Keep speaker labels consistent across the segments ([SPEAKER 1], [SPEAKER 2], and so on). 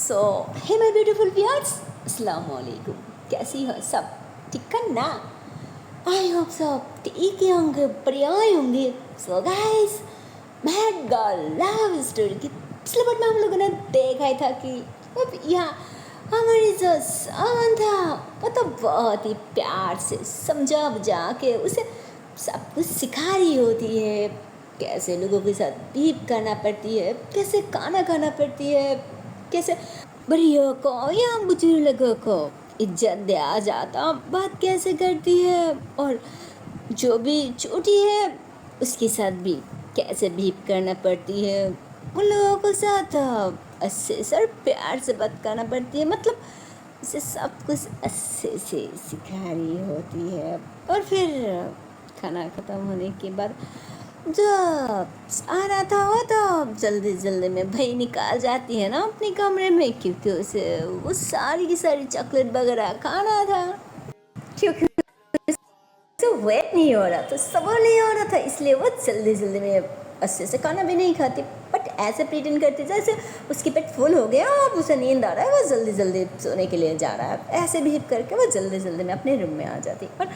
[SPEAKER 1] So hey my beautiful viewers, अस्सलाम वालेकुम। कैसी हो सब? ठीक है ना? आई होप सब ठीक ही होंगे, बढ़िया ही होंगे। So guys, mad girl love story की पिछले पार्ट में हम लोगों ने देखा ही था कि अब यहाँ हमारी जो सावन था वो तो बहुत ही प्यार से समझा बुझा के उसे सब कुछ सिखा रही होती है, कैसे लोगों के साथ बीप करना पड़ती है, कैसे खाना खाना पड़ती है, कैसे बड़ियों को या बुजुर्गों को इज्जत दिया जाता बात कैसे करती है, और जो भी छोटी है उसके साथ भी कैसे बीप करना पड़ती है, उन लोगों के साथ अच्छे से और प्यार से बात करना पड़ती है। मतलब इसे सब कुछ अच्छे से सिखा रही होती है। और फिर खाना ख़त्म होने के बाद जो आ रहा था वो तो जल्दी जल्दी में भाई निकाल जाती है ना अपने कमरे में, क्योंकि उसे वो सारी की सारी चॉकलेट वगैरह खाना था, क्योंकि तो वेट नहीं हो रहा था, सबर नहीं हो रहा था, इसलिए वो जल्दी जल्दी में अच्छे से खाना भी नहीं खाती, बट ऐसे प्रिटेंड करती जैसे उसकी पेट फुल हो गया, अब उसे नींद आ रहा है, वो जल्दी जल्दी सोने के लिए जा रहा है। ऐसे बिहेव करके वो जल्दी जल्दी में अपने रूम में आ जाती। और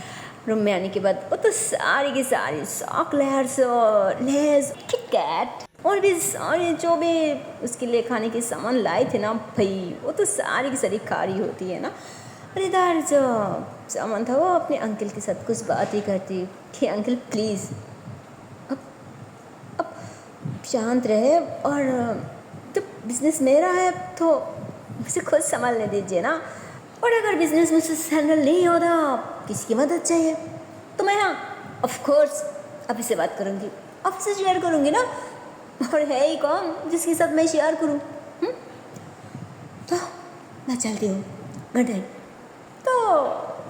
[SPEAKER 1] रूम में आने के बाद वो तो सारी की सारी चॉकलेट्स और लेज, किटकैट और भी सारे जो भी उसके लिए खाने के सामान लाए थे ना भाई, वो तो सारी की सारी खा रही होती है ना। और इधर जो सामान था वो अपने अंकल के साथ कुछ बात ही करती कि अंकल प्लीज़ अब शांत रहे, और जब बिज़नेस मेरा है तो मुझे खुद संभालने दीजिए ना, और अगर बिज़नेस मुझसे हैंडल नहीं होता किसकी मदद चाहिए तो मैं हाँ ऑफ कोर्स अभी से बात करूँगी, आपसे शेयर करूँगी ना, और है ही कौन जिसके साथ मैं शेयर करूँ। तो मैं चलती हूँ, गुड नाइट। तो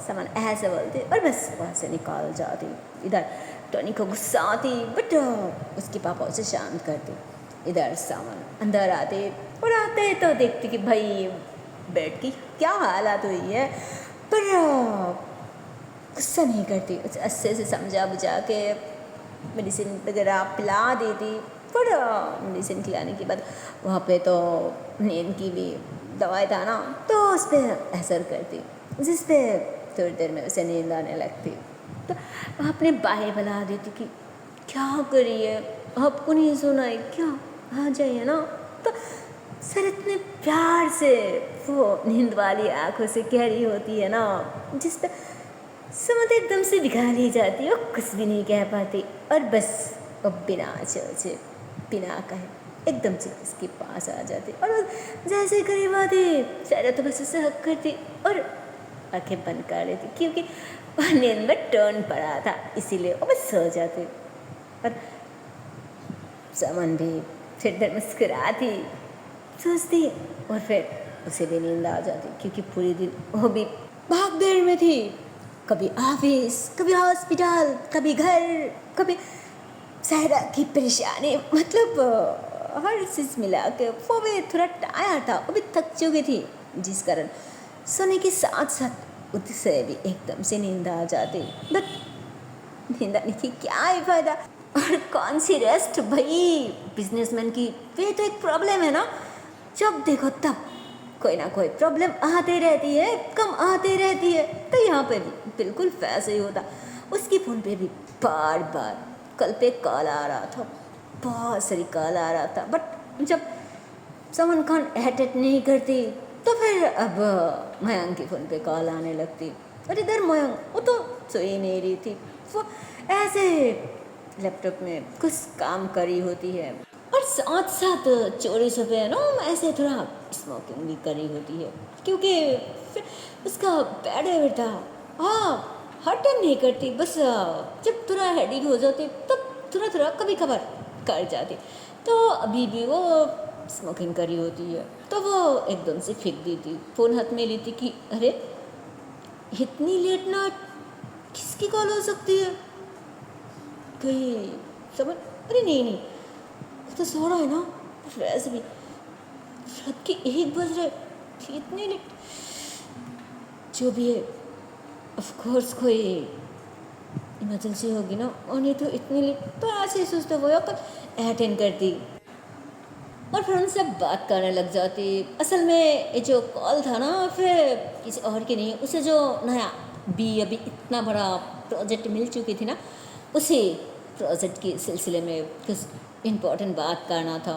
[SPEAKER 1] सामान ऐसे बोलती और बस वहाँ से निकाल जाती। इधर टोनी को गुस्सा आती, बट उसके पापा उसे शांत करते। इधर सामान अंदर आते और आते तो देखती कि भाई बेड की क्या हालत हुई है, पर गुस्सा नहीं करती, उसे अच्छे से समझा बुझा के मेडिसिन वगैरह पिला देती। पर मेडिसिन खिलाने के बाद वहाँ पे तो नींद की भी दवाई था ना, तो उस पर असर करती, जिस पे थोड़ी देर में उसे नींद आने लगती। तो वह अपने भाई बुला देती कि क्या करिए, आपको नहीं सुना है क्या, आ जाइए ना। तो सर इतने प्यार से वो नींद वाली आँखों से कह रही होती है ना, जिस पे समझ एकदम से दिखा ली जाती है, वो कुछ भी नहीं कह पाती, और बस वो बिना सोचे बिना कहे एकदम से उसके पास आ जाती, और जैसे करीब आती सारा तो बस उसे हक करती और आंखें बंद कर लेती, क्योंकि वह नींद में टर्न पड़ा था, इसीलिए वो बस सो जाती। और समन भी फिर देर मुस्कुराती सोचती, और फिर उसे भी नींद आ जाती, क्योंकि पूरी दिन वो भी भाग दौड़ में थी, कभी ऑफिस, कभी हॉस्पिटल, कभी घर, कभी सहरा की परेशानी, मतलब हर चीज़ मिला के वो भी थोड़ा टायर्ड था, वो भी थक चुकी थी, जिस कारण सोने के साथ साथ उसे भी एकदम से नींद आ जाती। बट नींद आने की क्या है फायदा, और कौन सी रेस्ट भाई, बिजनेसमैन की ये तो एक प्रॉब्लम है ना, जब देखो तब कोई ना कोई प्रॉब्लम आती रहती है, कम आती रहती है। तो यहाँ पे भी बिल्कुल वैसे ही होता, उसकी फ़ोन पे भी बार बार कल पे कॉल आ रहा था, बहुत सारी कॉल आ रहा था, बट जब सलमान खान अटेंड नहीं करती तो फिर अब मयंक की फ़ोन पे कॉल आने लगती, और इधर मयंक वो तो सो ही नहीं रही थी, वो ऐसे लैपटॉप में कुछ काम करी होती है, और साथ साथ चोरी छुपे ना ऐसे थोड़ा स्मोकिंग भी करी होती है, क्योंकि फिर उसका बैड हैबिट था। हाँ, हर टाइम नहीं करती, बस जब थोड़ा हेडेक हो जाती तब थोड़ा थोड़ा कभी कभार कर जाती। तो अभी भी वो स्मोकिंग करी होती है, तो वो एकदम से फेंक देती, फ़ोन हाथ में लेती कि अरे इतनी लेट नाइट किसकी कॉल हो सकती है, कहीं समझ, अरे नहीं नहीं वो तो सो रहा है ना, वैसे भी रात के 1 बज रहे, इतनी लेट, जो भी है ऑफ कोर्स कोई इमरजेंसी होगी ना, और नहीं तो इतनी लेट, तो ऐसे ही सोचते वो कल अटेंड करती। और फिर उनसे बात करने लग जाती। असल में ये जो कॉल था ना, फिर किसी और की नहीं, उसे जो नया बी अभी इतना बड़ा प्रोजेक्ट मिल चुकी थी ना, उसी प्रोजेक्ट के सिलसिले में कुछ इम्पोर्टेंट बात करना था,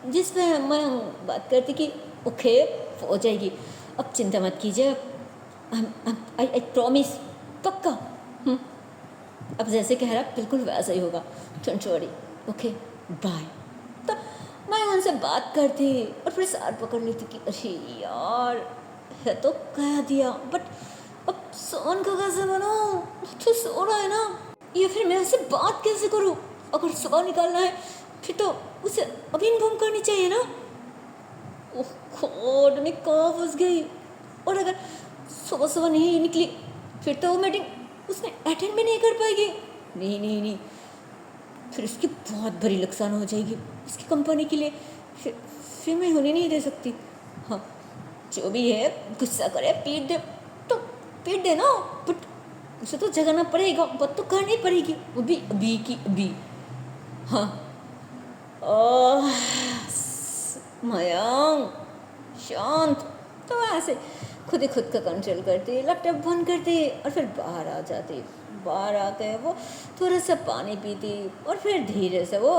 [SPEAKER 1] जिसमें मैं बात करती कि ओके हो जाएगी, अब चिंता मत कीजिए, आई प्रॉमिस, पक्का। अब जैसे कह रहा बिल्कुल वैसा ही होगा, डोंट वरी, ओके बाय। तो मैं उनसे बात करती और फिर सार पकड़ लेती कि अरे यार है तो कह दिया, बट अब सोन का कैसे बनाऊं, तो सो रहा है ना, या फिर मैं उससे बात कैसे करूं? अगर सुबह निकालना है फिर तो उसे अभी इन्फॉर्म करनी चाहिए ना। ओह गॉड, मैं कहाँ फंस गई। और अगर सुबह सुबह नहीं निकली फिर तो वो मीटिंग उसने अटेंड भी नहीं कर पाएगी। नहीं नहीं नहीं, फिर उसकी बहुत बड़ी नुकसान हो जाएगी उसकी कंपनी के लिए। फिर मैं होने नहीं दे सकती। हाँ, जो भी है गुस्सा करे, पीट दे तो पीट दे ना, बट उसे तो जगाना पड़ेगा, बात तो करनी पड़ेगी, वो भी अभी की अभी। हाँ मयंक शांत। तो ऐसे खुद ही खुद का कंट्रोल करती, लैपटॉप बंद करती और फिर बाहर आ जाती। बाहर आके वो थोड़ा सा पानी पीती और फिर धीरे से वो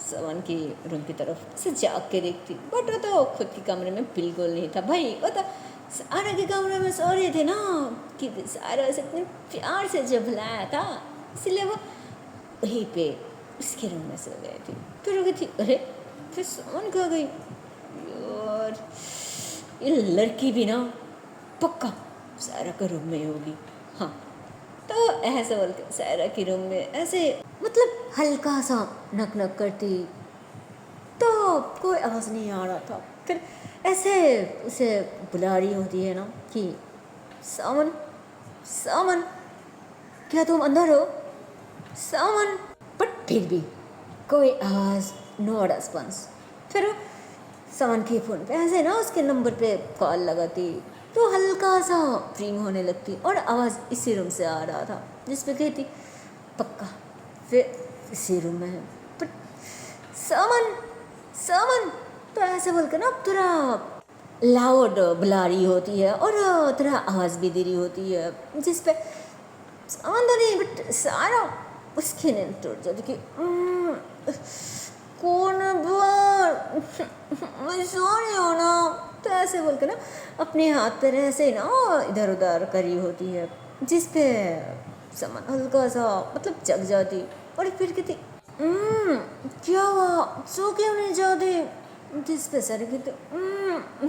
[SPEAKER 1] समन की रूम की तरफ से जाग के देखती, बट वो तो खुद के कमरे में बिल्कुल नहीं था भाई, वो तो सारा के कमरे में सो रहे थे ना, कि सारा से इतने प्यार से जब बुलाया था, इसलिए वो वहीं पे उसके रूम में सो गई थी। फिर वो गई थी, अरे फिर समन कहाँ गई यार, ये लड़की भी ना पक्का सारा के रूम में होगी। हाँ, तो ऐसे बोल के सारा के रूम में ऐसे मतलब हल्का सा नक नक करती, तो कोई आवाज़ नहीं आ रहा था। फिर ऐसे उसे बुला रही होती है ना कि सामन सामन, क्या तुम अंदर हो सामन, बट फिर भी कोई आवाज़, नो रेस्पॉन्स। फिर सामन के फ़ोन पे ऐसे ना उसके नंबर पे कॉल लगाती, तो हल्का सा रिंग होने लगती और आवाज़ इसी रूम से आ रहा था, जिस पे कहती पक्का फिर इसी रूम में है, बट सामन सामन, तो ऐसे बोलकर ना थोड़ा लाउड बुला रही होती है और थोड़ा आवाज़ भी दे रही होती है, जिस पे सामन तो नहीं बट सारा उसकी नींद टूट जाती कि कौन बार मैं सो रही हूँ ना। तो ऐसे बोल के ना अपने हाथ पर ऐसे ना इधर उधर करी होती है, जिस पे समन हल्का सा मतलब जग जाती और फिर कहती क्या हुआ, सो क्यों नहीं जाती, जिस पे सर कहते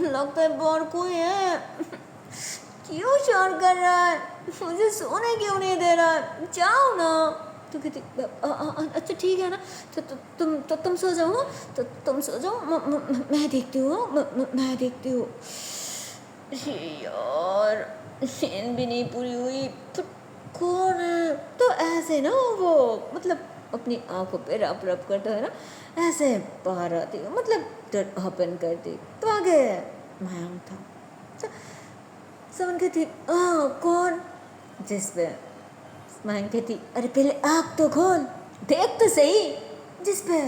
[SPEAKER 1] लगता है बाहर कोई है, क्यों शोर कर रहा है, मुझे सोने क्यों नहीं दे रहा है, जाओ ना। तो कहती अच्छा ठीक है ना, तो तुम सो जाओ, तो तुम सो जाओ, मैं देखती हूँ, मैं देखती हूँ। यार नींद भी नहीं पूरी हुई, तो कौन है। तो ऐसे ना वो मतलब अपनी आंखों पे रब रब करता है ना, ऐसे बाहर आती है, मतलब ओपन करती, तो आगे मयंक था। तो समन कहती कौन, जिस पे मयंक कहती अरे पहले आँख तो खोल, देख तो सही, जिस पे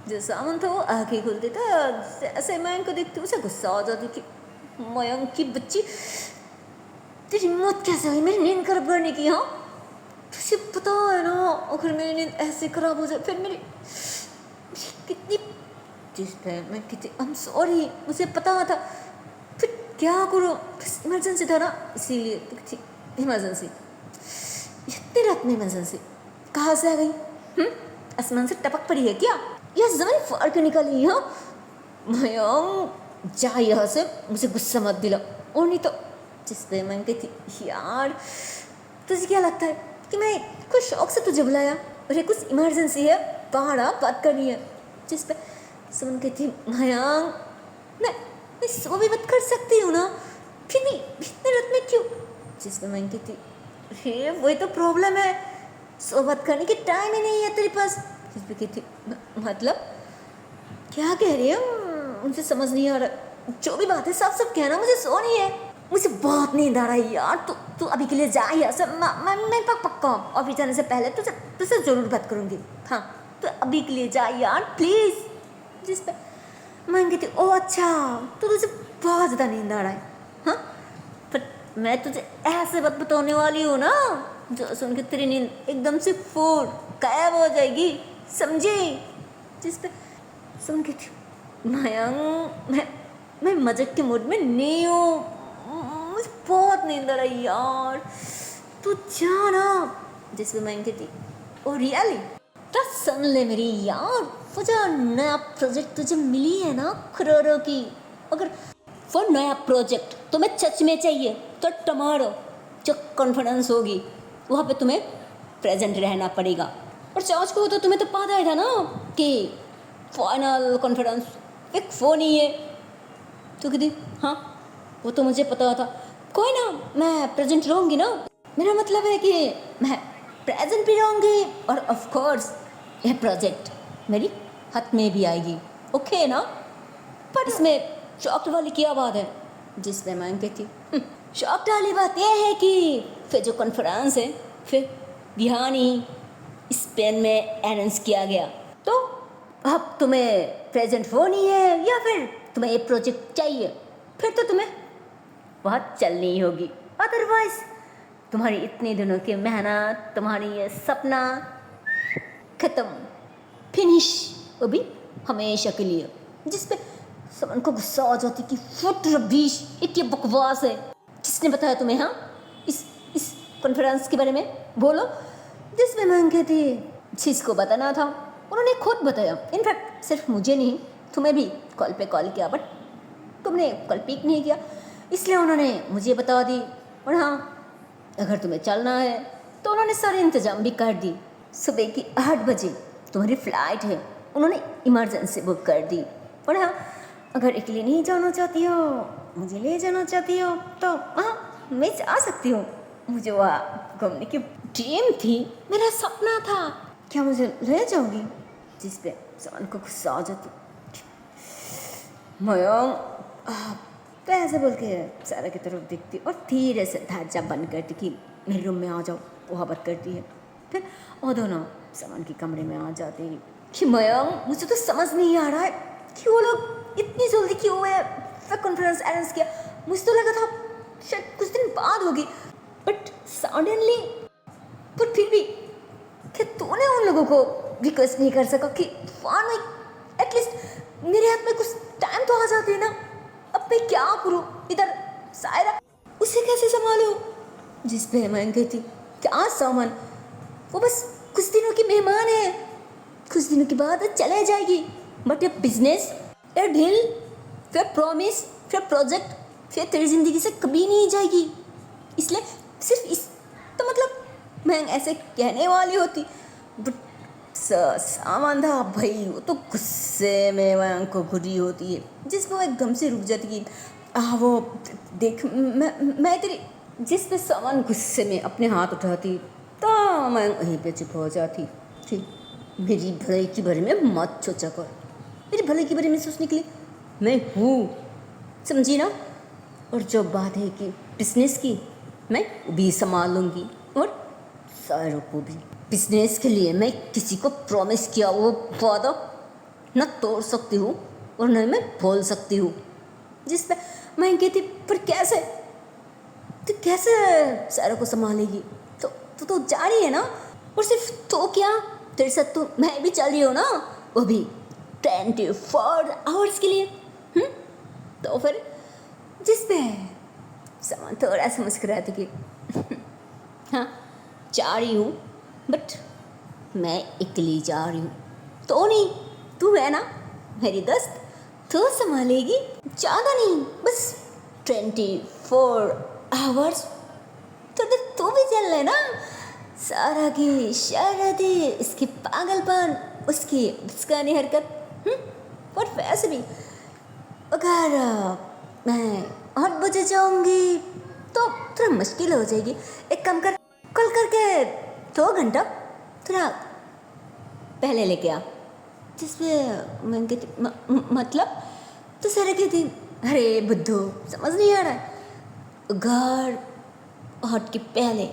[SPEAKER 1] जो सामन था वो आँखें खोलते था, ऐसे मयंक को देखती उसे गुस्सा आ जाती कि मयंक की बच्ची तेरी मौत कैसे हुई मेरी नींद खराब करने की। हाँ, तुझे पता है ना अगर मेरी नींद ऐसे खराब हो जाए फिर मेरी कितनी, जिस पे मैं कितनी आई एम सॉरी, मुझे पता था, फिर क्या करूँ, इमरजेंसी था ना, इसीलिए तो इमरजेंसी, इतनी रात में इमरजेंसी कहाँ से आ गई, आसमान से टपक पड़ी है क्या, यह जमीन फाड़ के निकली। हाँ मयंक जा यहाँ से, मुझे गुस्सा मत दिला, और नहीं तो जिस पे मैं कहती यार तुझे क्या लगता है कि मैं कुछ शौक से तुझे बुलाया, अरे कुछ इमरजेंसी है, बाहर आ बात करनी है, जिस पे सुमन कहती मयंक मैं सो भी बात कर सकती हूँ ना, फिर भी इतने रात में क्यों, जिस पे मैं कहती अरे वही तो प्रॉब्लम है, सो बात करने की टाइम ही नहीं है तेरे पास, जिस पे कहती मतलब क्या कह रही है, मुझे समझ नहीं आ रहा, जो भी बात है साफ साफ कहना, मुझे सोनी है, मुझे बहुत नींद आ रहा है यार, तू अभी के लिए जा यहाँ से, मैं पक्का अभी जाने से पहले तुझसे ज़रूर बात करूँगी। हाँ तो अभी के लिए जा यार प्लीज़। जिस पे मैं कहती ओ अच्छा, तो तुझे बहुत ज़्यादा नींद आ रहा है हाँ, पर मैं तुझे ऐसे बात बताने वाली हूँ ना जो सुन के तेरी नींद एकदम से फूल गायब हो जाएगी, समझी। जिस पे सुन के थी मैं मजाक के मूड में नहीं हूँ, मुझे बहुत नींद आ रही यार, तू जा ना। जिस पे मैं कहती ओ रियली, तो सुन ले मेरी यार, वो जो नया प्रोजेक्ट तुझे मिली है ना करोड़ों की, अगर वो नया प्रोजेक्ट तुम्हें सच में चाहिए तो टमारो जो कॉन्फ्रेंस होगी वहाँ पे तुम्हें प्रेजेंट रहना पड़ेगा। और चार्ज को तो तुम्हें तो पता ही था ना कि फाइनल कॉन्फ्रेंस एक फ़ोन ही है। तो कहती हाँ वो तो मुझे पता था, कोई ना मैं प्रेजेंट रहूँगी ना, मेरा मतलब है कि मैं प्रेजेंट भी रहूँगी और ऑफ कोर्स यह प्रोजेक्ट मेरी हाथ में भी आएगी, ओके ना। पर इसमें शॉक वाली क्या बात है, जिसमें मैं कहती शॉक वाली बात यह है कि फिर जो कॉन्फ्रेंस है फिर बिहार ही स्पेन में अनाउंस किया गया, तो अब तुम्हें प्रेजेंट होनी है या फिर तुम्हें ये प्रोजेक्ट चाहिए, फिर तो तुम्हें बहुत चलनी होगी, अदरवाइज तुम्हारी इतने दिनों की मेहनत, तुम्हारी ये सपना खत्म, फिनिश, वो भी हमेशा के लिए। जिस पे समन को गुस्सा आ जाती कि फुट रबीश इतनी बकवास है, किसने बताया तुम्हें हाँ इस कॉन्फ्रेंस के बारे में बोलो। जिसमें मैं कहती जिसको बताना था उन्होंने खुद बताया, इनफैक्ट सिर्फ मुझे नहीं तुम्हें भी कॉल पे कॉल किया, बट तुमने कॉल पिक नहीं किया, इसलिए उन्होंने मुझे बता दी। और हाँ अगर तुम्हें चलना है तो उन्होंने सारे इंतज़ाम भी कर दी, सुबह की 8 बजे तुम्हारी फ़्लाइट है, उन्होंने इमरजेंसी बुक कर दी। और हाँ अगर अकेले नहीं जाना चाहती हो, मुझे ले जाना चाहती हो तो हाँ मैं जा सकती हूँ, मुझे वहाँ घूमने की ड्रीम थी, मेरा सपना था, क्या मुझे ले जाओगी। जिस पे समन को गुस्सा आ जाती, मयंक तो ऐसे बोल के सारा की तरफ देखती और धीरे से दरवाजा बंद करती कि मेरे रूम में आ जाओ, वहाँ बंद करती है। फिर वो दोनों समन के कमरे में आ जाती कि मयंक मुझे तो समझ नहीं आ रहा है कि वो लोग इतनी जल्दी क्यों हुए, फिर कॉन्फ्रेंस अरेंज किया, मुझे तो लगा था शायद कुछ दिन बाद होगी, बट सडनली। पर फिर भी क्या तूने उन लोगों को रिक्वेस्ट नहीं कर सका कि वन वीक एटलीस्ट मेरे हाथ में कुछ टाइम तो आ जाती है ना, अब मैं क्या करूँ, इधर सायरा उसे कैसे संभालूँ। जिस पे मैं कहती क्या सामान, वो बस कुछ दिनों की मेहमान है, कुछ दिनों के बाद चले जाएगी, बट ये बिजनेस, ये डील, फिर प्रॉमिस, फिर प्रोजेक्ट, फिर तेरी ज़िंदगी से कभी नहीं जाएगी। इसलिए सिर्फ इस तो मतलब मैं ऐसे कहने वाली होती, बट सामान था भाई, वो तो गुस्से में मैं को घुरी होती है, जिसमें वो एकदम से रुक जाती कि वो देख मैं तेरी। जिस पे सामान गुस्से में अपने हाथ उठाती तो मैं वहीं पे चुप हो जाती थी। मेरी भलाई के बारे में मत सोचा कर, मेरी भलाई के बारे में सोचने के लिए मैं हूँ, समझी ना। और जो बात है कि बिजनेस की, मैं भी संभाल लूँगी और सारों को भी। बिजनेस के लिए मैं किसी को प्रॉमिस किया वो वादा न तोड़ सकती हूँ और न मैं भूल सकती हूँ। जिस पे मैं कहती पर कैसे, तो कैसे सारों को संभालेगी, तो जा रही है ना, और सिर्फ तो क्या तेरे साथ तो मैं भी चल रही हूँ ना, वो भी 24 आवर्स के लिए। तो फिर जिस पे सामान थोड़ा सा मुस्कुराती कि हाँ जा रही हूँ, बट मैं अकेली जा रही हूँ, तो नहीं तू है ना मेरी दोस्त, तो संभालेगी, ज़्यादा नहीं बस 24 आवर्स, तो तू भी चल लेना। सारा की शरारती, इसकी पागलपन, उसकी बिस्कानी हरकत, और वैसे भी अगर मैं 8 बजे जाऊंगी तो थोड़ा मुश्किल हो जाएगी, एक काम कर कल करके 2 घंटा थोड़ा पहले लेके आ। जिसपे मैं कहती मतलब, तो सारे कहती अरे बुद्धू समझ नहीं आ रहा है, घर हट के पहले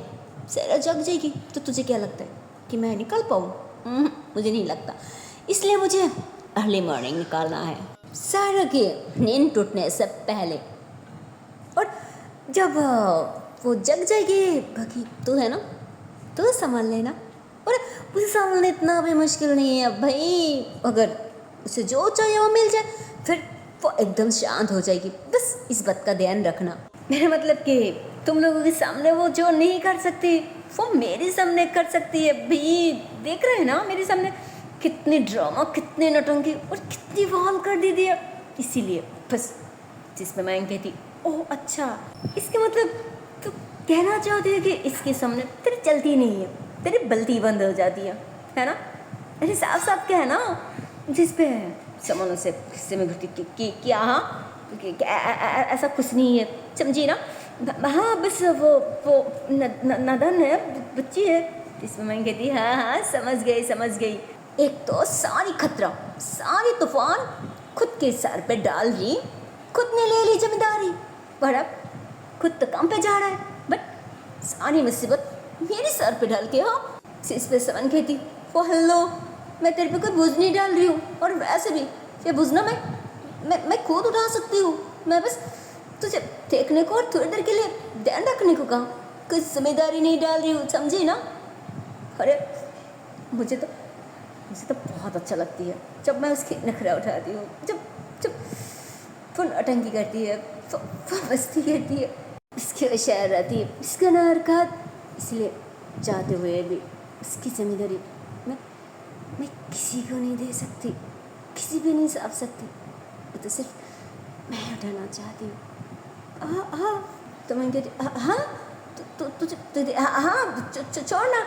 [SPEAKER 1] सारा जग जाएगी, तो तुझे क्या लगता है कि मैं निकल पाऊँ। मुझे नहीं लगता, इसलिए मुझे अर्ली मॉर्निंग निकालना है, सारा की नींद टूटने से पहले। और जब वो जग जाएगी, बाकी तू है ना, तू संभाल लेना। और उसे संभालना इतना भी मुश्किल नहीं है भाई, अगर उसे जो चाहिए वो मिल जाए फिर वो एकदम शांत हो जाएगी। बस इस बात का ध्यान रखना। मेरा मतलब कि तुम लोगों के सामने वो जो नहीं कर सकती वो मेरे सामने कर सकती है भाई। देख रहे हैं ना मेरे सामने कितनी ड्रामा, कितनी नौटंकी और कितनी वाल कर दी है। इसीलिए बस जिसमें मैं कहती ओह अच्छा, इसके मतलब तो कहना चाहती है कि इसके सामने तेरी चलती नहीं है, तेरी बल्ती बंद हो जाती है ना। अरे साफ साफ क्या है ना, जिस पे सामानों से हिस्से में घुटी कि क्या, हाँ ऐसा कुछ नहीं है, समझी ना। हाँ बस वो नादान है, बच्ची है। इसमें मैं कहती हाँ समझ गई। एक तो सारी खतरा, सारी तूफान खुद के सर पे डाल रही, खुद ने ले ली जिम्मेदारी, पर अब खुद तो काम पे जा रहा है, बट सारी मुसीबत मेरे सर पे डाल के। हाँ इस पे समन कहती वो हेलो, मैं तेरे पे कोई बोझ नहीं डाल रही हूँ, और वैसे भी ये बोझना मैं खुद उठा सकती हूँ। मैं बस तुझे देखने को और थोड़ी देर के लिए ध्यान रखने को कहा, कोई जिम्मेदारी नहीं डाल रही हूँ, समझी ना। अरे मुझे तो बहुत अच्छा लगती है जब मैं उसकी नखरा उठाती हूँ, जब वो नौटंकी करती है, वो मस्ती करती है, इसकी शायर रहती है, इसका ना हरकत। इसलिए जाते हुए भी उसकी जिम्मेदारी मैं किसी को नहीं दे सकती, किसी भी नहीं साफ सकती, वो तो सिर्फ मैं उठाना चाहती हूँ। हाँ तो मैं कहती हाँ तुझे हाँ छोड़ ना,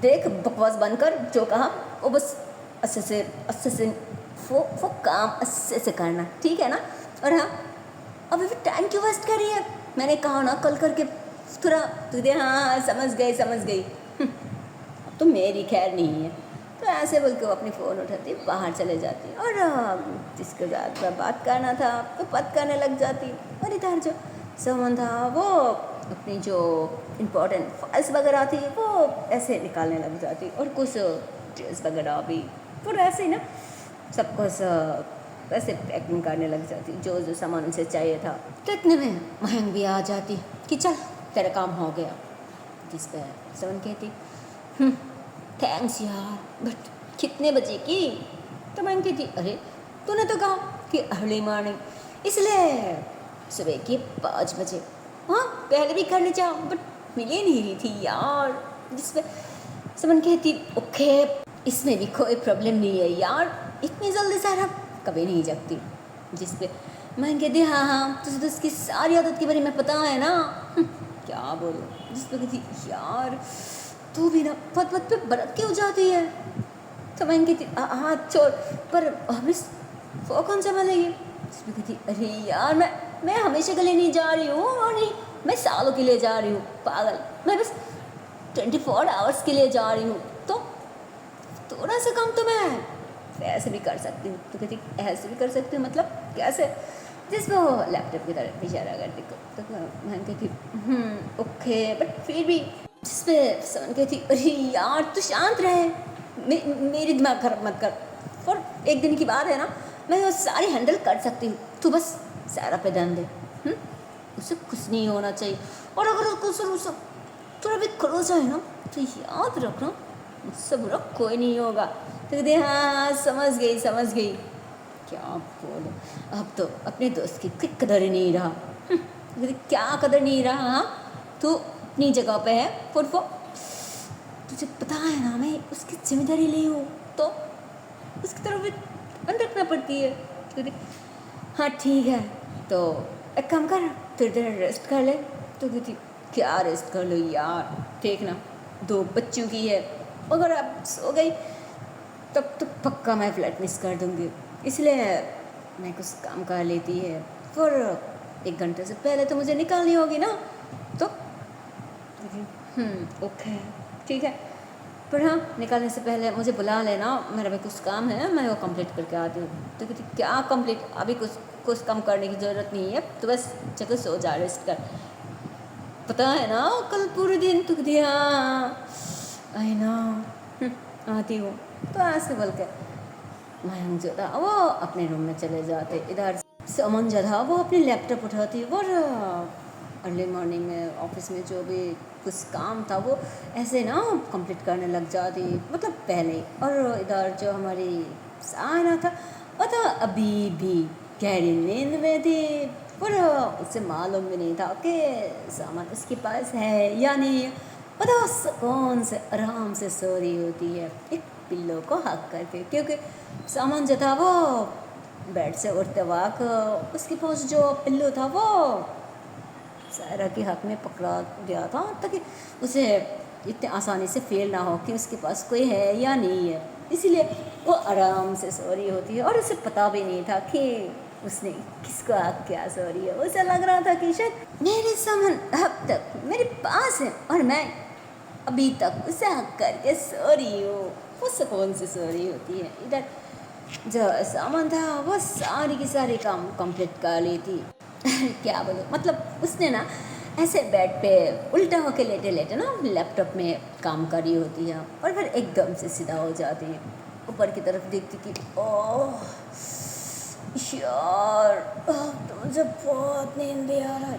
[SPEAKER 1] देख बकवास बंद कर, जो कहा वो बस अच्छे से वो काम अच्छे से करना, ठीक है ना। और हाँ अभी भी टाइम क्यों वेस्ट कर रही है, मैंने कहा ना कल करके थोड़ा तुझे। हाँ समझ गई। अब तो मेरी खैर नहीं है। तो ऐसे बोल के वो अपनी फ़ोन उठाती, बाहर चले जाती, और जिसके साथ बात करना था तो बात करने लग जाती। और इधर जो सामान था वो अपनी जो इम्पोर्टेंट फाइल्स वगैरह थी वो ऐसे निकालने लग जाती, और कुछ ड्रेस वगैरह भी पूरा ऐसे ही ना सब कुछ ऐसे पैकिंग करने लग जाती, जो सामान उनसे चाहिए था। तो इतने में महंग भी आ जाती कि चल तेरा काम हो गया। जिस पर सामान कहती थैंक्स यार, बट कितने बजे की। तो मैं कहती अरे तूने तो कहा कि अर्ली मॉर्निंग, इसलिए सुबह के 5 बजे। हाँ पहले भी करने जाओ, बट मिले नहीं रही थी यार। जिस पे समन कहती ओके इसमें भी कोई प्रॉब्लम नहीं है यार, इतनी जल्दी सारा कभी नहीं जगती। जिस पे मैं कहती हाँ तुझे तो उसकी सारी आदत के बारे में पता है ना। क्या बोलो। जिस पे कहती यार तू भी ना पत पे बरत क्यों जाती है। तो मैं कहती हाँ छोड़, पर हमें वो कौन सा मिलेगी। जिस पे कहती अरे यार मैं हमेशा के लिए नहीं जा रही हूँ, और नहीं मैं सालों के लिए जा रही हूँ पागल, मैं बस 24 आवर्स के लिए जा रही हूँ। तो थोड़ा सा काम तो मैं ऐसे भी कर सकती हूँ। तो कहती ऐसे भी कर सकती हूँ मतलब कैसे। जिस वो लैपटॉप की तरफ इशारा करती तो मैं कहती ओके, बट फिर भी जिस पे समन कहती अरे यार तू शांत रहे, मेरी दिमाग खराब मत कर, और एक दिन की बात है ना, मैं वो सारी हैंडल कर सकती हूँ, तू बस सारा पे ध्यान दे। उसे कुछ नहीं होना चाहिए, और अगर उसको थोड़ा भी खरोच है ना तो याद रखना मुझसे बुरा कोई नहीं होगा। तो कहते हाँ समझ गई। क्या बोलो, अब तो अपने दोस्त की कोई कदर ही नहीं रहा। क्या कदर नहीं रहा। हाँ तू अपनी जगह पे है, और वो तुझे पता है ना मैं उसकी जिम्मेदारी ली हूँ, तो उसकी तरफ भी ध्यान रखना पड़ती है। तो हाँ ठीक है, तो एक काम कर थोड़ी देर रेस्ट कर ले। तो कहती क्या रेस्ट कर लो यार, देखना 2 बच्चों की है, अगर आप सो गई तब तो पक्का मैं फ्लाइट मिस कर दूँगी, इसलिए मैं कुछ काम कर लेती है, और 1 घंटे से पहले तो मुझे निकालनी होगी ना। तो ओके ठीक है, पर हाँ निकालने से पहले मुझे बुला लेना, मेरा भी कुछ काम है, मैं वो कंप्लीट करके आती हूँ। तो कहती क्या कंप्लीट, अभी कुछ काम करने की ज़रूरत नहीं है, तो बस जगह सो जा, रेस्ट कर, पता है ना कल पूरे दिन। तो कहती हाँ आई नो, आती हूँ। तो ऐसे बोल के मयंक जो था वो अपने रूम में चले जाते। इधर समन जो था वो अपनी लैपटॉप उठाती और अर्ली मॉर्निंग में ऑफिस में जो भी कुछ काम था वो ऐसे ना कंप्लीट करने लग जाती, मतलब पहले ही। और इधर जो हमारी सायना था वो तो अभी भी गहरी नींद में थी, पर उसे मालूम भी नहीं था कि सामान उसके पास है या नहीं है। वो तो सुकून से आराम से सो रही होती है एक पिल्लो को हक करके, क्योंकि सामान जो था वो बेड से उठते वक्त उसके पास जो पिल्लो था वो सायरा के हाथ में पकड़ा गया था, ताकि उसे इतने आसानी से फील ना हो कि उसके पास कोई है या नहीं है। इसीलिए वो आराम से सो रही होती है और उसे पता भी नहीं था कि उसने किसको आग क्या सो रही है। उसे लग रहा था कि शायद मेरे सामान अब तक मेरे पास है और मैं अभी तक उसे हक करके सो रही हूँ। वो सुकून से सो रही होती है। इधर जो सामान था वो सारी की सारी काम कंप्लीट कर ली थी। क्या बोलूँ, मतलब उसने ना ऐसे बेड पे उल्टा होके लेटे लेटे ना लैपटॉप में काम कर रही होती है और फिर एकदम से सीधा हो जाती है, ऊपर की तरफ देखती कि ओह यार तो मुझे बहुत नींद भी आ रहा है,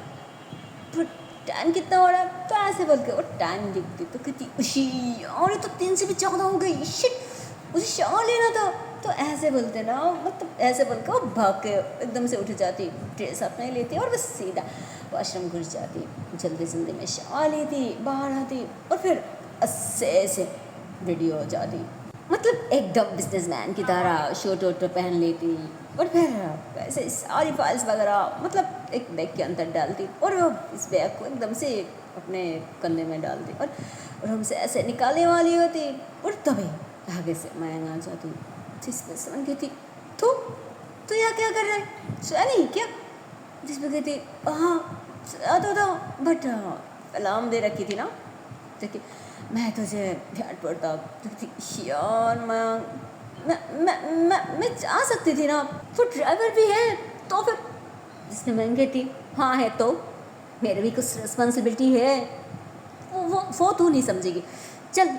[SPEAKER 1] पर टाइम कितना हो रहा है। तो ऐसे बोल के वो टाइम देखती तो कहती उशी और ये तो 3 से भी ज़्यादा हो गई, शिट मुझे शावर लेना था। तो ऐसे बोलते ना, मतलब ऐसे बोल के वो भाग के एकदम से उठ जाती, ड्रेस अपने लेती और बस सीधा वॉशरूम घुस जाती, जल्दी जल्दी में शावर लेती, बाहर आती और फिर अस्से से रेडी हो जाती, मतलब एकदम बिजनेसमैन की तरह शर्ट वर्ट पहन लेती और फिर वैसे सारी फाइल्स वगैरह मतलब एक बैग के अंदर डालती और वो इस बैग को एकदम से अपने कंधे में डालती और रूम से ऐसे निकालने वाली होती और तभी आगे से मयंक आ जाती, जिसमें समझ गई थी तो यहाँ क्या कर रहा है, सोया नहीं क्या। जिसमें कहती हाँ सोया तो था बट अलार्म दे रखी थी ना, देखिए मैं तुझे डांट पड़ता। तो कहती यार मैं जा सकती थी ना, तो ड्राइवर भी है तो फिर। जिसने मैं कहती हाँ है तो मेरे भी कुछ रिस्पॉन्सिबिलिटी है, वो तू नहीं समझेगी, चल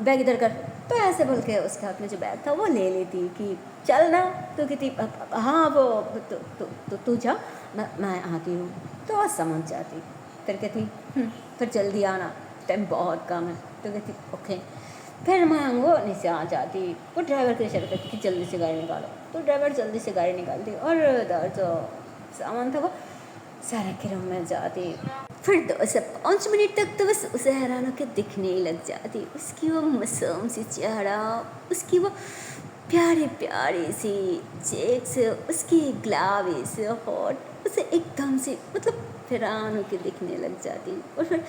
[SPEAKER 1] बैग इधर कर। तो ऐसे बोल के उसके हाथ में जो बैग था वो ले लेती कि चल ना। तो कहती हाँ वो तो तू जा, मैं आती हूँ। तो वह समझ जाती, फिर कहती फिर जल्दी आना, टाइम बहुत कम है। तो कहती ओके। फिर मैं वो नीचे आ जाती, वो ड्राइवर को इशारा करती कि जल्दी से गाड़ी निकालो। तो ड्राइवर जल्दी से गाड़ी निकालती और जो सामान था वो सारा के रूम में जाती। फिर 2 से 5 मिनट तक तो बस उसे हैरान होकर दिखने ही लग जाती, उसकी वो मासूम सी चेहरा, उसकी वो प्यारी प्यारी सी चेक्स, उसकी गुलाबी से होठ उसे एकदम से मतलब हैरान होकर दिखने लग जाती और फिर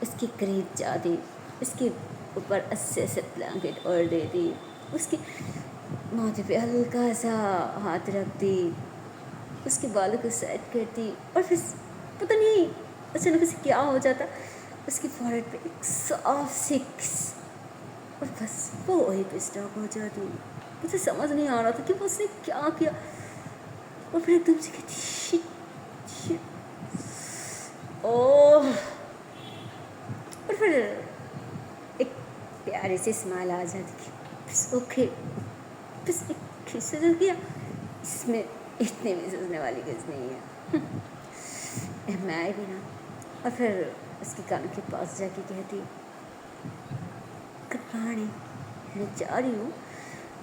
[SPEAKER 1] उसके करीब जाती, उसके ऊपर अच्छे से ब्लैंकेट ओढ़ देती, उसकी माथे पे हल्का सा हाथ रखती, उसके बालों को सेट करती और फिर पता नहीं अचानक से क्या हो जाता, उसकी फॉरहेड पे एक सॉफ्ट सी किस और बस वो वहीं पे स्टॉप हो जाती। मुझे समझ नहीं आ रहा था कि वो उसने क्या किया और फिर एकदम से कहती शिट शिट ओह, और फिर एक प्यारी सी स्माइल आ जाती कि बस ओके, बस एक किस हो गया, इसमें इतने भी सोचने वाली कुछ नहीं है। मैं आई भी ना। और फिर उसके कान के पास जाके कहती कहानी मैं जा रही हूँ,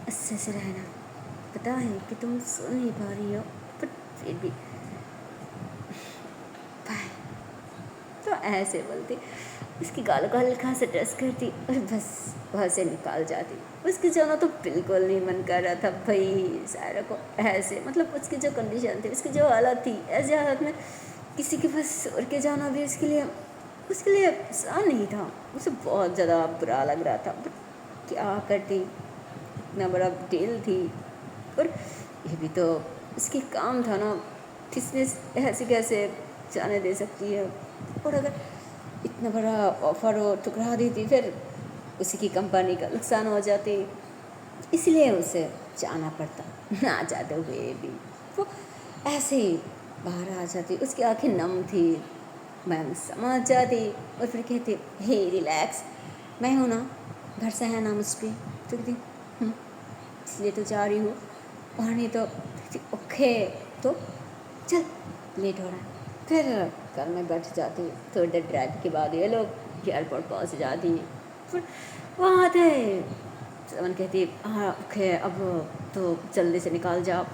[SPEAKER 1] अच्छे से रहना, पता है कि तुम सुन नहीं पा रही हो पर फिर भी बाय। तो ऐसे बोलती, उसकी गालों को हल्का से टच करती और बस वहाँ से निकाल जाती। उसकी जाना तो बिल्कुल नहीं मन कर रहा था भाई सायरा को ऐसे, मतलब उसकी जो कंडीशन थी, उसकी जो हालत थी, ऐसे हालत में किसी के पास छोड़ के जाना भी उसके लिए आसान नहीं था। उसे बहुत ज़्यादा बुरा लग रहा था, बट क्या करती, इतना बड़ा डील थी और ये भी तो उसकी काम था ना, किसने ऐसे कैसे जाने दे सकती है। और अगर इतना बड़ा ऑफर हो ठुकरा देती फिर उसी की कंपनी का नुकसान हो जाती, इसलिए उसे जाना पड़ता, ना चाहते हुए भी वो ऐसे ही बाहर आ जाती। उसकी आंखें नम थी, मैम समझ जाती और फिर कहती हे रिलैक्स, मैं हूँ ना, भरोसा है ना मुझ पर, तो कहती इसलिए तो जा रही हूँ, और नहीं तो ओके तो चल लेट हो रहा है। फिर कार में बैठ जाती, थोड़ी देर ड्राइव के बाद ये लोग एयरपोर्ट पहुँच जाती। फिर वहाँ आते समन कहती हाँ ओके अब तो जल्दी से निकाल जाओ,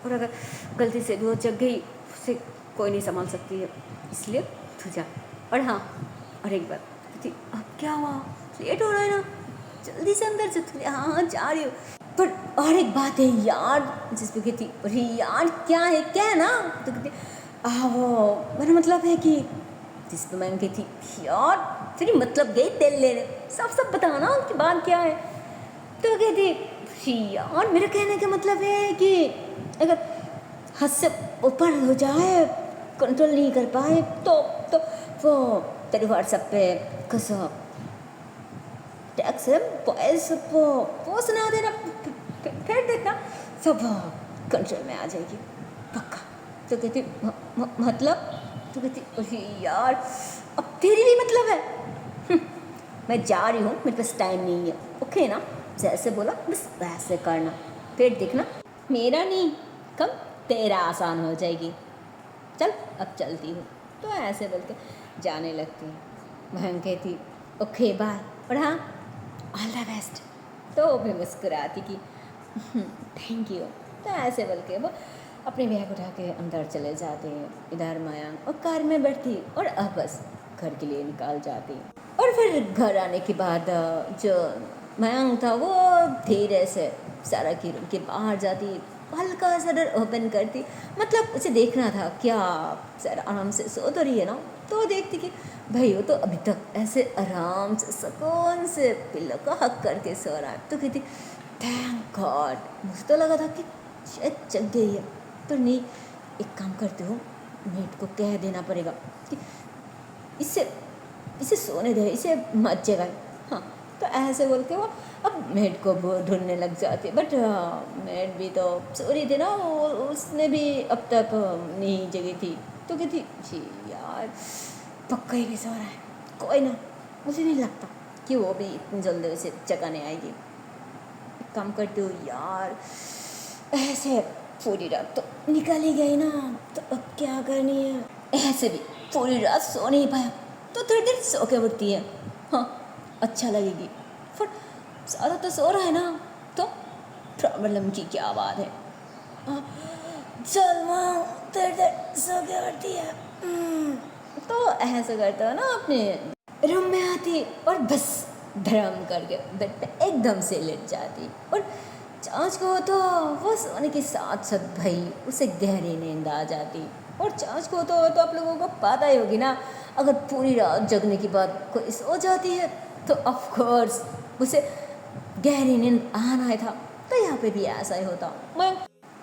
[SPEAKER 1] और अगर गलती से भी वो जग गई उसे कोई नहीं संभाल सकती है, इसलिए तू जा। और हाँ, और एक बात कहती अब क्या हुआ, लेट हो रहा है ना, जल्दी से अंदर से। हाँ हाँ जा रही हूँ। पर और एक बात है यार, जिस पे कहती अरे यार क्या है ना, तो कहती वो मेरा मतलब है कि, जिस पे मैं कहती यार तेरी मतलब गई तेल ले रहे, सब बताना उनकी बात क्या है। तो कहती यार मेरा कहने का मतलब है कि अगर हद से ऊपर हो जाए, कंट्रोल नहीं कर पाए तो वो तेरे व्हाट्सएप पे कैसा टैक्स है वॉइस वो सुना देना, फिर देखना सब कंट्रोल में आ जाएगी पक्का। तो कहती मतलब, तो कहती अरे यार अब तेरी भी मतलब है। मैं जा रही हूँ, मेरे पास टाइम नहीं है, ओके ना, जैसे बोला बस वैसे करना, फिर देखना मेरा नहीं कम तेरा आसान हो जाएगी, चल अब चलती हूँ। तो ऐसे बोल के जाने लगती। बहन कहती ओके बाय, और हाँ ऑल द बेस्ट। तो वो भी मुस्कुराती कि थैंक यू। तो ऐसे बोल के वो अपने बैग उठा के अंदर चले जाते हैं। इधर मयंक और कार में बैठती और अब बस घर के लिए निकाल जाती। और फिर घर आने के बाद जो मयंक था वो धीरे से सारा की रूम के बाहर जाती, हल्का सा डर ओपन करती, मतलब उसे देखना था क्या सारा आराम से सो तो रही है ना। तो देखती कि भाई वो तो अभी तक ऐसे आराम से सुकून से पिल्लो को हक करके सो रहा है। तो कहती थैंक गॉड, मुझे तो लगा था कि शायद जग गई है, पर नहीं, एक काम करते हो मेट को कह देना पड़ेगा कि इसे सोने दे, इसे मत जगाए। हाँ, तो ऐसे बोल के वो अब मेट को ढूंढने लग जाती। बट मेट भी तो सो रही थी ना, उसने भी अब तक नहीं जगी थी। तो कहती जी यार पक्का ही नहीं सो रहा है, कोई ना, मुझे नहीं लगता कि वो भी इतनी जल्दी उसे जगाने आएगी। काम करती हूँ यार, ऐसे पूरी रात तो निकल ही गई ना, तो अब क्या करनी है। ऐसे भी पूरी रात सो नहीं पाया तो थोड़ी देर सो के उठती है, हाँ अच्छा लगेगी। फिर सारा तो सो रहा है ना, तो प्रॉब्लम की क्या बात है। हाँ, चल माँ थोड़ी देर सो के उठती है। तो ऐसा करता है ना, अपने रूम में आती और बस धर्म करके बेड पे एकदम से लेट जाती। और चाँच को तो वो सोने के साथ साथ भाई उसे गहरी नींद आ जाती। और चाँच को तो आप लोगों को पता ही होगी ना, अगर पूरी रात जगने के बाद कोई सो जाती है तो ऑफ कोर्स उसे गहरी नींद आना ही था। तो यहाँ पे भी ऐसा ही होता, मैं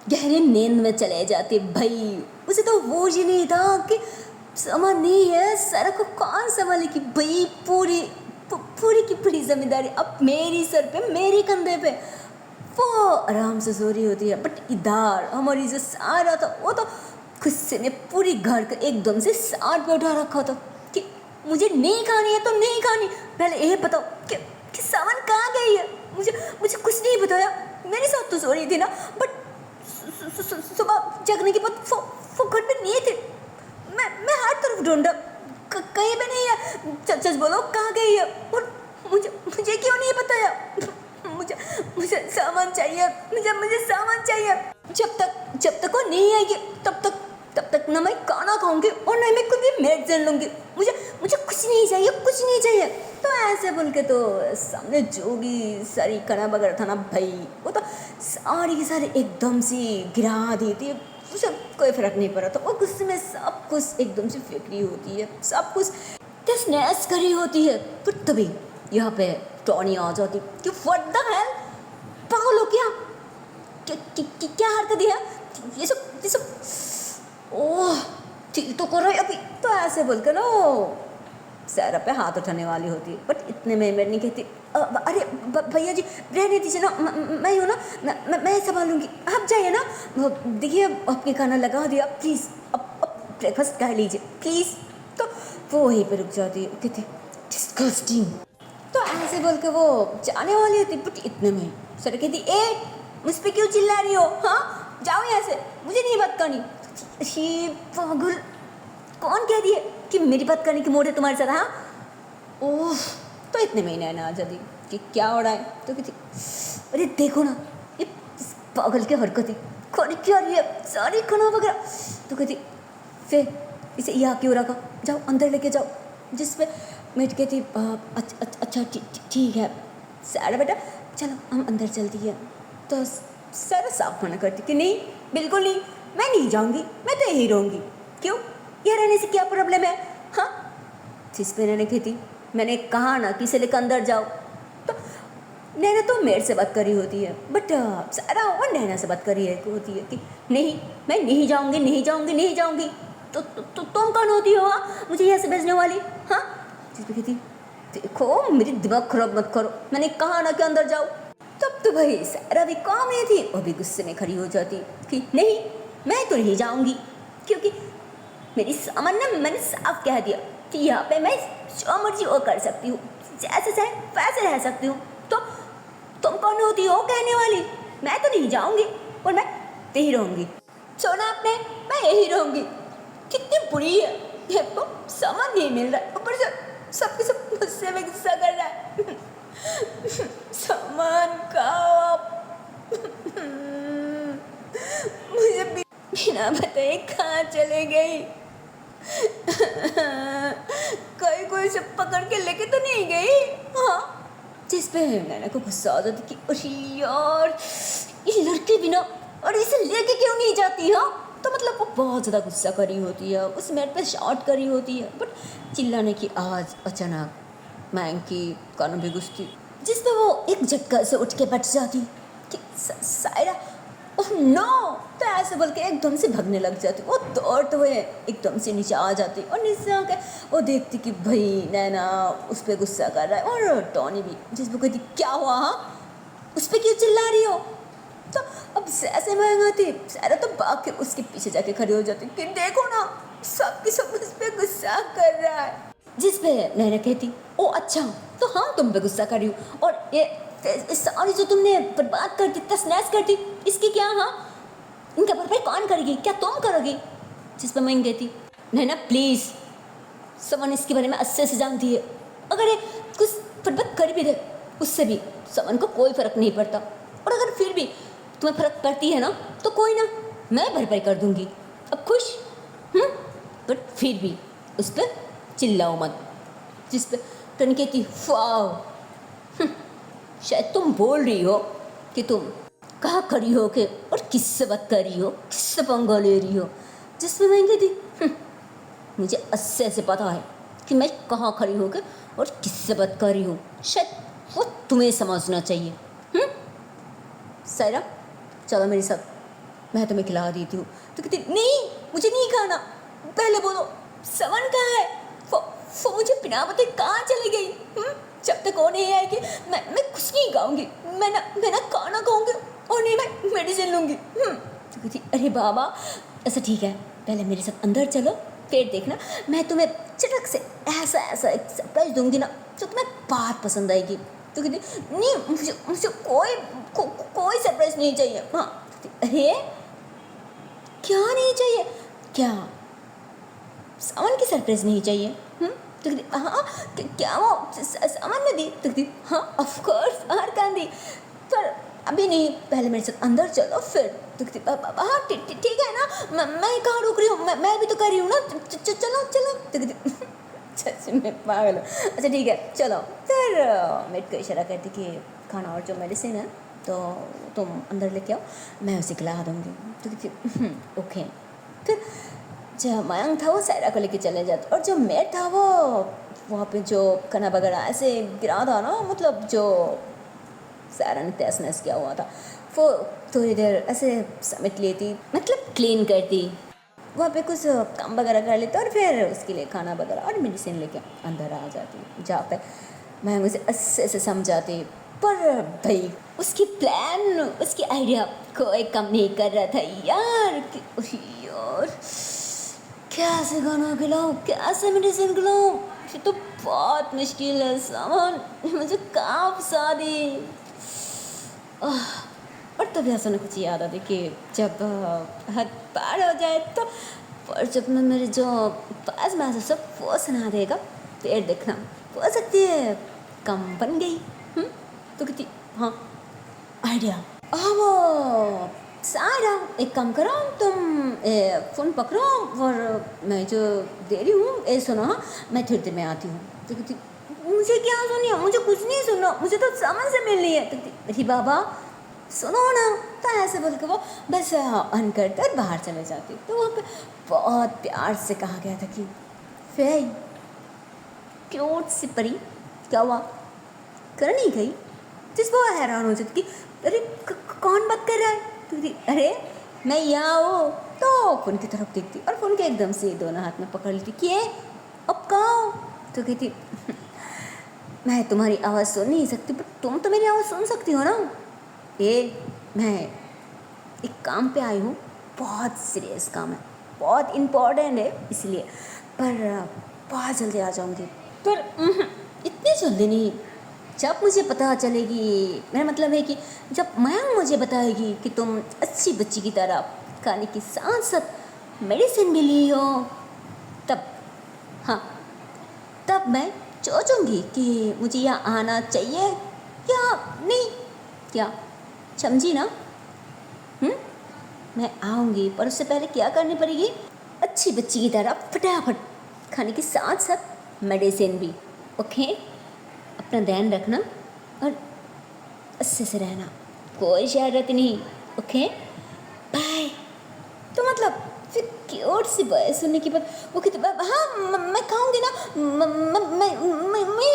[SPEAKER 1] गहरी नींद में चले जाती भाई। उसे तो वो ही नहीं था कि समझ नहीं है सारा को कौन संभालेगी भाई, पूरी की पूरी जिम्मेदारी अब मेरी सर पे, मेरे कंधे पे। वो आराम से सो रही होती है, बट इधर हमारी जो सारा था वो तो गुस्से में पूरी घर का एकदम से साथ पे उठा रखा था कि मुझे नहीं खानी है तो नहीं खानी, पहले ये बताओ कि सामान कहाँ गई है। मुझे कुछ नहीं बताया, मेरे साथ तो सो रही थी ना, बट सुबह जगने के बाद वो घर पे नहीं थे। मैं हर तरफ ढूंढा, कहीं पे नहीं है, सच बोलो कहाँ गई है। और मुझे क्यों नहीं बताया। मुझे सामान चाहिए, मुझे सामान चाहिए। जब तक वो नहीं आएगी तब तक ना मैं खाना खाऊंगी और ना मैं खुद भी मेड जान लूंगी। मुझे कुछ नहीं चाहिए। तो ऐसे बोल के तो सामने जो भी सारी कड़ा बगड़ था ना भाई, वो तो सारी की सारी एकदम से गिरा दी थी। उसे कोई फर्क नहीं पड़ा, तो वो गुस्से में सब कुछ एकदम से फेंकरी होती है, सब कुछ तहस करी होती है। फिर तभी यहाँ पे टॉनी आ जाती कि व्हाट द हेल, पागल हो क्या हरकत है ये सब ओह ठीक तो कर रहा है अभी। तो ऐसे बोल कर ना सैरा पे हाथ उठाने वाली होती है, बट इतने में नहीं कहती अरे भैया जी रहने दीजिए ना, मैं हूँ ना, मैं संभालूंगी, आप जाइए ना। देखिए आपके खाना लगा दिया, प्लीज़ अब ब्रेकफास्ट कर लीजिए प्लीज़। तो वो वहीं पे रुक जाती है, कहती डिस्गस्टिंग। तो ऐसे बोल के वो जाने वाली होती, बट इतने में सर कहती, ए मुझ पे क्यों चिल्ला रही हो, हाँ जाओ यहाँ से, मुझे नहीं बात करनी। ये पागल, कौन कह दिए कि मेरी बात करने की मूड है तुम्हारे साथ, हाँ? ओह, तो इतने में नैना आ जाती कि क्या हो रहा है, तो कहती, अरे देखो ना ये पागल की हरकत, कौन क्या रही है, सारी खाना वगैरह। तो कहती, फिर इसे यहाँ क्यों रखा, जाओ अंदर लेके जाओ। जिस पे मेट कहती, अच्छा ठीक है सारा बेटा, चलो हम अंदर चलती है। तो सारा साफ मना करती कि नहीं, बिल्कुल नहीं, मैं नहीं जाऊँगी, मैं तो यही रहूँगी। क्यों, यहाँ रहने से क्या प्रॉब्लम है, हाँ? जिस पे नैना कहती, मैंने कहा ना कि इसे लेकर अंदर जाओ। तो नैना तो मेरे से बात करी होती है, बट सारा और नैना से बात करी होती है कि नहीं, मैं नहीं जाऊँगी, नहीं जाऊँगी, नहीं जाऊँगी। तो तुम कौन होती हो, हाँ, मुझे यहाँ से भेजने वाली, हाँ? जिस पे कहती, देखो मेरी दिमाग खराब मत करो, मैंने कहा ना कि अंदर जाओ। तब तो भाई सारा भी काम में थी, वो भी गुस्से में खड़ी हो जाती कि नहीं, मैं तो नहीं जाऊँगी, क्योंकि मेरी सामान ना, मैंने साफ कह दिया कि यहाँ पे मैं जो मर्जी वो कर सकती हूँ, जैसे चाहे वैसे रह सकती हूँ। तो तुम कौन होती हो कहने वाली, मैं तो नहीं जाऊँगी और मैं यही रहूँगी। सुना आपने, मैं यही रहूँगी। कितनी बुरी है, देखो सामान नहीं मिल रहा है, ऊपर से सबके सब गुस्से में गुस्सा कर रहा है। सामान खाओ, मुझे बिना बताए कहाँ चले गई, कहीं कोई से पकड़ के लेके तो नहीं गई, हाँ? जिस पे नैना को गुस्सा आ जाती कि अरे यार ये लड़की बिना और इसे लेके क्यों नहीं जाती, हाँ? तो मतलब वो बहुत ज़्यादा गुस्सा करी होती है, उस मैट पे शॉट करी होती है, बट चिल्लाने की आवाज़ अचानक मैंग की कानों में घुसती, जिस पे वो एक झटका से उठ के बैठ जाती कि सायरा, ओह नो। तो ऐसे बोल के एकदम से भागने लग जाती, वो दौड़ते हुए एकदम से नीचे आ जाती और नीचे आके वो देखती कि भाई नैना उस पर गुस्सा कर रहा है और टॉनी भी, जिस पर कहती क्या हुआ, हाँ उस पर क्यों चिल्ला रही हो। तो अब ऐसे महंगा थी सारा, तो भाग के उसके पीछे जाके खड़ी हो जाती कि देखो ना सबकी सब उस पर गुस्सा कर रहा है। जिस पे नैना कहती, ओ अच्छा तो हाँ तुम पे गुस्सा कर रही हो, और ये सारी जो तुमने बर्बाद कर दी, तसनैस कर दी, इसकी क्या, हाँ इनका भरपाई कौन करेगी, क्या तुम करोगी। जिस पर मैं कहती, नैना प्लीज़, समन इसके बारे में अच्छे से जानती है, अगर ये कुछ बर्बाद कर भी दे उससे भी समन को कोई फ़र्क नहीं पड़ता, और अगर फिर भी तुम्हें फ़र्क पड़ती है ना तो कोई ना, मैं भरपाई कर दूंगी, अब खुश, बट फिर भी उस पर चिल्लाओ मत। जिस पर टन कहती, वाह शायद तुम बोल रही हो कि तुम कहाँ खड़ी हो के और किससे बात कर रही हो, किससे पंगा ले रही हो। जिस पर मैं कहती, मुझे अच्छे से पता है कि मैं कहाँ खड़ी हो के और किससे बात कर रही हूँ, शायद वो तुम्हें समझना चाहिए। सायरा चलो मेरे साथ, मैं तुम्हें खिला देती हूँ। तो कहती, नहीं मुझे नहीं खाना, पहले बोलो समन कहाँ है, वो मुझे बिना बताए कहाँ चली गई, जब तक वो नहीं आएगी मैं कुछ नहीं खाऊंगी, मैं ना खाना खाऊंगी और नहीं मैं मेडिसिन लूँगी। तो कहती, अरे बाबा ऐसा ठीक है, पहले मेरे साथ अंदर चलो, फिर देखना मैं तुम्हें चटक से ऐसा एक सरप्राइज दूंगी ना जो तुम्हें बहुत पसंद आएगी। तो कहती, नहीं मुझे कोई सरप्राइज नहीं चाहिए। हाँ, अरे क्या नहीं चाहिए, क्या सामान की सरप्राइज नहीं चाहिए। तो कहती, हाँ क्या वो सामान ने दी। तो कहती, हाँ ऑफ कोर्स हर कांदी, पर अभी नहीं, पहले मेरे साथ अंदर चलो फिर। तो कहती, हाँ ठीक है ना, मैं कहाँ रुक रही हूँ, मैं भी तो कर रही हूँ ना, चलो। तो कहती, सच में पागल। अच्छा ठीक है चलो। फिर मेट को इशारा करती कि खाना और जो मेडिसिन है तो तुम अंदर लेके आओ, मैं उसे खिला दूँगी। तो कहती, ओके। फिर जो मयंक था वो सायरा को लेके चले जाते, और जो मेट था वो वहाँ पे जो खाना वगैरह ऐसे गिरा था ना, मतलब जो सायरा ने तहस नहस किया हुआ था, वो थोड़ी देर ऐसे समेट लेती, मतलब क्लीन करती, वहाँ पे कुछ काम वगैरह कर लेते और फिर उसके लिए खाना वगैरह और मेडिसिन लेके अंदर आ जाती, जहाँ पे मैं मुझे अच्छे से समझाती। पर भाई उसकी प्लान, उसकी आइडिया कोई कम नहीं कर रहा था यार कि यार कैसे खाना खिलाऊँ, कैसे मेडिसिन खिलाऊँ, ये तो बहुत मुश्किल है सामान, मुझे कहाँ फंसा दी। और तभी ऐसा कुछ याद आता कि जब हद पार हो जाए तो, पर जब मैं मेरे जो पास में सब वो सुना देगा, फिर देखना हो सकती है कम बन गई। तो कहती हाँ आइडिया। वो सारा एक काम करो, तुम फ़ोन पकड़ो और मैं जो दे रही हूँ ये सुनो, हाँ मैं थोड़ी देर में आती हूँ। तो कहती मुझे क्या सुनिए, मुझे कुछ नहीं सुनो, मुझे तो सामान से मिलनी है। तो कहती अरे बाबा सुनो ना। तो ऐसे बोल के वो बस ऑन कर बाहर चले जाती। तो वहाँ पे बहुत प्यार से कहा गया था कि फे क्यूट सी परी, क्या हुआ कर नहीं गई। जिस वो हैरान हो जाती कि अरे कौन बात कर रहा है। तो कहती अरे मैं यहाँ हूँ। तो फ़ोन की तरफ देखती और फ़ोन के एकदम से दोनों हाथ में पकड़ लेती कि अब कहाँ हो। तो कहती मैं तुम्हारी आवाज़ सुन नहीं सकती, पर तुम तो मेरी आवाज़ सुन सकती हो ना। मैं एक काम पे आई हूँ, बहुत सीरियस काम है, बहुत इम्पोर्टेंट है, इसलिए पर बहुत जल्दी आ जाऊँगी। पर इतनी जल्दी नहीं, जब मुझे पता चलेगी, मेरा मतलब है कि जब मयंक मुझे बताएगी कि तुम अच्छी बच्ची की तरह खाने के साथ साथ मेडिसिन भी ली हो, तब हाँ तब मैं सोचूंगी कि मुझे यहाँ आना चाहिए या नहीं। क्या समझी ना। मैं आऊँगी, पर उससे पहले क्या करनी पड़ेगी, अच्छी बच्ची की तरह फटाफट खाने के साथ साथ मेडिसिन भी। ओके, अपना ध्यान रखना और अच्छे से रहना, कोई शरारत नहीं। Okay bye. तो मतलब फिर क्यूट सी बात सुनने के बाद वो कहते हाँ मैं खाऊंगी ना, मैं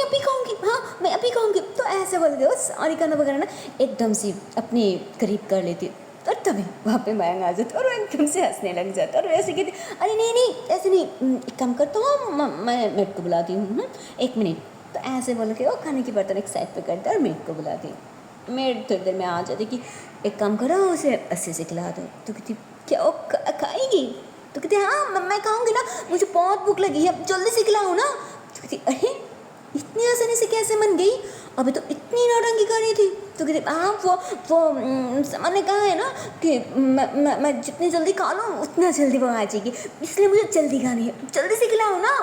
[SPEAKER 1] अभी खाऊंगी, हाँ मैं अभी खाऊंगी। तो ऐसे बोल गए वो सारी खाना वगैरह ना एकदम से अपने करीब कर लेती। और तभी वहाँ पे मयंक आ जाता और वो एकदम से हंसने लग जाता और वैसे कहती अरे नहीं ऐसे नहीं, एक काम करता हूँ, मैं मेड को बुलाती हूँ, एक मिनट। तो ऐसे बोल के वो खाने के बर्तन एक साइड पे करता और मेड को बुलाती। मेड थोड़ी देर में आ जाती कि एक काम करो उसे अच्छे से खिला दो। तो कहती क्या वो खाएगी। तो कहती हाँ मैं खाऊंगी ना, मुझे बहुत भूख लगी है, जल्दी से खिलाओ ना। तो कहती अरे इतनी आसानी से कैसे मन गई, अभी तो इतनी नौटंकी कर रही थी। तो कहती हाँ वो सामान ने कहा है ना कि मैं जितनी जल्दी खा लूँ उतना जल्दी वो आ जाएगी, इसलिए मुझे जल्दी खानी है, जल्दी से खिलाओ ना।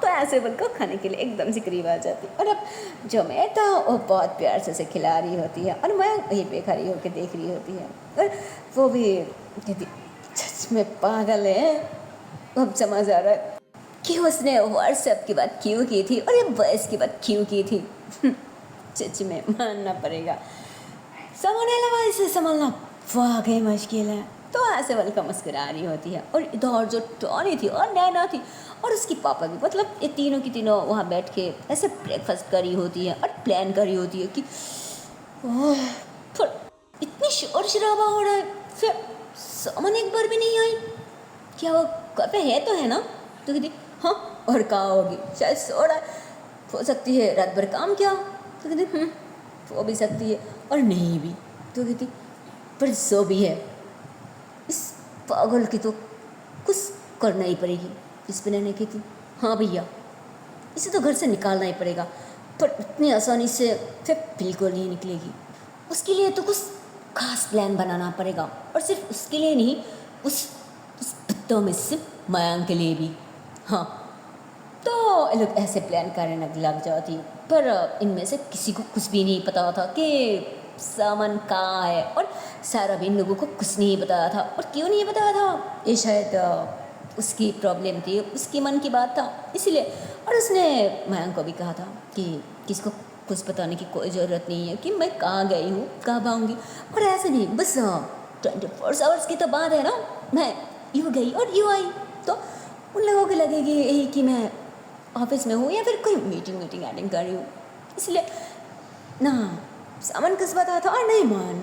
[SPEAKER 1] तो ऐसे बोलकर खाने के लिए एकदम से करीब आ जाती। और अब जो मैं था वो बहुत प्यार से खिला रही होती है और मैं वहीं पे खड़ी होकर देख रही होती है। और वो भी कहती सच में पागल है, अब समझ आ रहा है कि उसने व्हाट्सएप की बात क्यों की थी और ये वॉइस की बात क्यों की थी। सच में मानना पड़ेगा, सामने वाला इसे संभालना वाकई मुश्किल है। तो ऐसे वाले मुस्कुरा रही होती है और इधर जो टॉनी थी और नैना थी और उसकी पापा भी, मतलब ये तीनों की तीनों वहाँ बैठ के ऐसे ब्रेकफास्ट करी होती है और प्लान करी होती है कि फिर इतनी शोर शराबा हो रहा है, फिर सामान एक बार भी नहीं आई, क्या वो घर पे है तो है ना। तो कहती हाँ और कहाँ होगी, शायद सो रहा है, हो सकती है रात भर काम किया। तो कहती हो भी सकती है और नहीं भी। तो कहती पर सो भी है, इस पागल की तो कुछ करना ही पड़ेगी। इस पर नैना कहती हाँ भैया इसे तो घर से निकालना ही पड़ेगा, पर इतनी आसानी से फिर बिल्कुल नहीं निकलेगी, उसके लिए तो कुछ खास प्लान बनाना पड़ेगा। और सिर्फ उसके लिए नहीं, उस पत्तों में से मयंक के लिए भी। हाँ तो ये लोग ऐसे प्लान करने लग जाती, पर इनमें से किसी को कुछ भी नहीं पता था कि सामान कहाँ है। और सारा भी इन लोगों को कुछ नहीं बताया था। और क्यों नहीं बताया था, ये शायद उसकी प्रॉब्लम थी, उसकी मन की बात था इसलिए। और उसने मयंक को भी कहा था कि किसको कुछ बताने की कोई ज़रूरत नहीं है कि मैं कहाँ गई हूँ, कहाँ आऊँगी। और ऐसे नहीं, बस 24 आवर्स की तो बात है ना, मैं यूँ गई और यूँ आई, तो उन लोगों को लगेगी यही कि मैं ऑफिस में हूँ या फिर कोई मीटिंग अटेंड कर रही हूँ, इसलिए ना सामान किस बताया था और नहीं मान।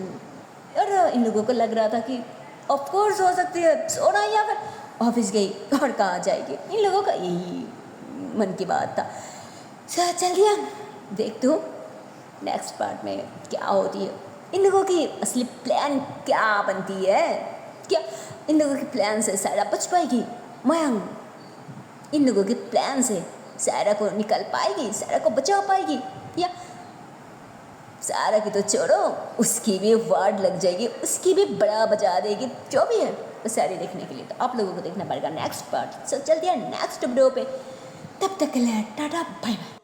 [SPEAKER 1] और इन लोगों को लग रहा था कि ऑफ कोर्स हो सकती है सो रहा या फिर ऑफिस गई और कहाँ जाएगी, इन लोगों का यही मन की बात था। चल दिया, देखते हो नेक्स्ट पार्ट में क्या होती है, इन लोगों की असली प्लान क्या बनती है, क्या इन लोगों के प्लान से सारा बच पाएगी मयंक, इन लोगों के प्लान से सायरा को निकाल पाएगी, सायरा को बचा पाएगी, या सायरा की तो छोड़ो, उसकी भी वार्ड लग जाएगी, उसकी भी बड़ा बजा देगी, जो भी है वो सारी देखने के लिए तो आप लोगों को देखना पड़ेगा नेक्स्ट पार्ट। चलते हैं नेक्स्ट वीडियो पे, तब तक के लिए टाटा बाय बाय।